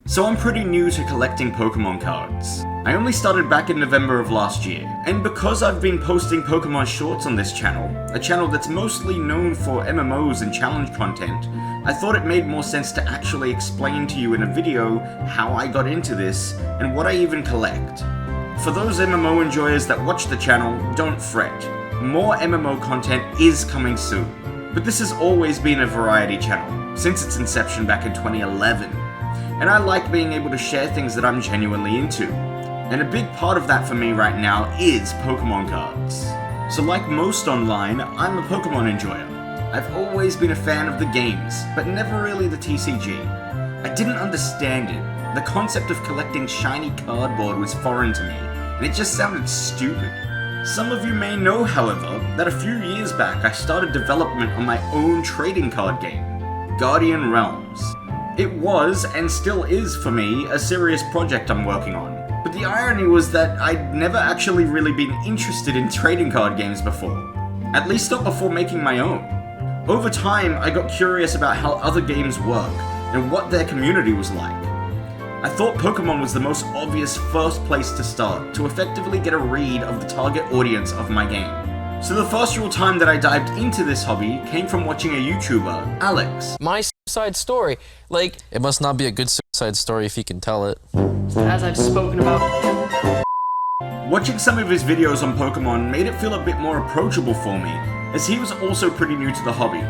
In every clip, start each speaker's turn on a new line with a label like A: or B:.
A: So I'm pretty new to collecting Pokemon cards. I only started back in November of last year, and because I've been posting Pokemon shorts on this channel, a channel that's mostly known for MMOs and challenge content, I thought it made more sense to actually explain to you in a video how I got into this and what I even collect. For those MMO enjoyers that watch the channel, don't fret. More MMO content is coming soon. But this has always been a variety channel, since its inception back in 2011. And I like being able to share things that I'm genuinely into. And a big part of that for me right now is Pokemon cards. So like most online, I'm a Pokemon enjoyer. I've always been a fan of the games, but never really the TCG. I didn't understand it. The concept of collecting shiny cardboard was foreign to me, and it just sounded stupid. Some of you may know, however, that a few years back I started development on my own trading card game, Guardian Realms. It was, and still is for me, a serious project I'm working on. But the irony was that I'd never actually really been interested in trading card games before. At least not before making my own. Over time, I got curious about how other games work, and what their community was like. I thought Pokemon was the most obvious first place to start, to effectively get a read of the target audience of my game. So the first real time that I dived into this hobby came from watching a YouTuber, Alex.
B: My suicide story. Like, it must not be a good suicide story if you can tell it.
C: As I've spoken about.
A: Watching some of his videos on Pokemon made it feel a bit more approachable for me, as he was also pretty new to the hobby.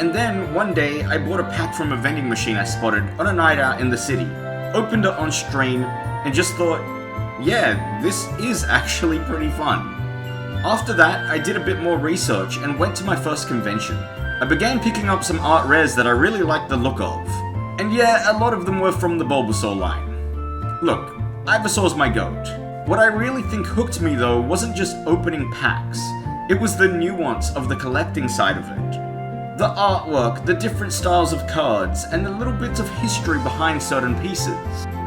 A: And then, one day, I bought a pack from a vending machine I spotted on a night out in the city, opened it on stream, and just thought, yeah, this is actually pretty fun. After that, I did a bit more research and went to my first convention. I began picking up some art rares that I really liked the look of. And yeah, a lot of them were from the Bulbasaur line. Look, Ivysaur's my goat. What I really think hooked me though wasn't just opening packs, it was the nuance of the collecting side of it. The artwork, the different styles of cards, and the little bits of history behind certain pieces.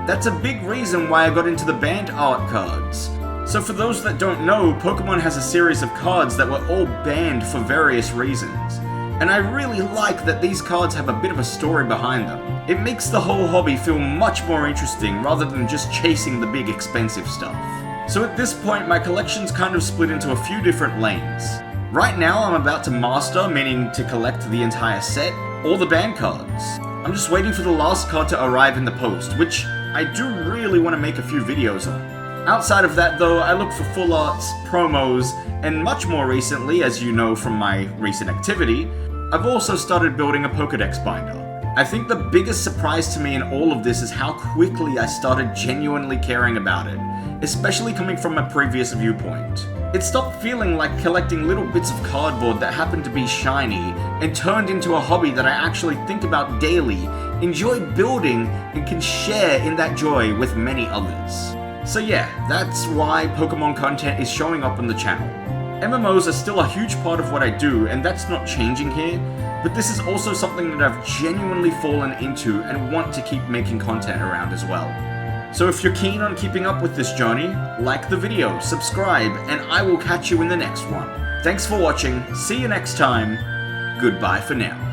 A: That's a big reason why I got into the banned art cards. So for those that don't know, Pokemon has a series of cards that were all banned for various reasons. And I really like that these cards have a bit of a story behind them. It makes the whole hobby feel much more interesting rather than just chasing the big expensive stuff. So at this point, my collection's kind of split into a few different lanes. Right now, I'm about to master, meaning to collect the entire set, or the banned cards. I'm just waiting for the last card to arrive in the post, which I do really want to make a few videos on. Outside of that though, I look for full arts, promos, and much more recently, as you know from my recent activity, I've also started building a Pokédex binder. I think the biggest surprise to me in all of this is how quickly I started genuinely caring about it, especially coming from a previous viewpoint. It stopped feeling like collecting little bits of cardboard that happened to be shiny, and turned into a hobby that I actually think about daily, enjoy building, and can share in that joy with many others. So yeah, that's why Pokemon content is showing up on the channel. MMOs are still a huge part of what I do, and that's not changing here, but this is also something that I've genuinely fallen into and want to keep making content around as well. So if you're keen on keeping up with this journey, like the video, subscribe, and I will catch you in the next one. Thanks for watching, see you next time, goodbye for now.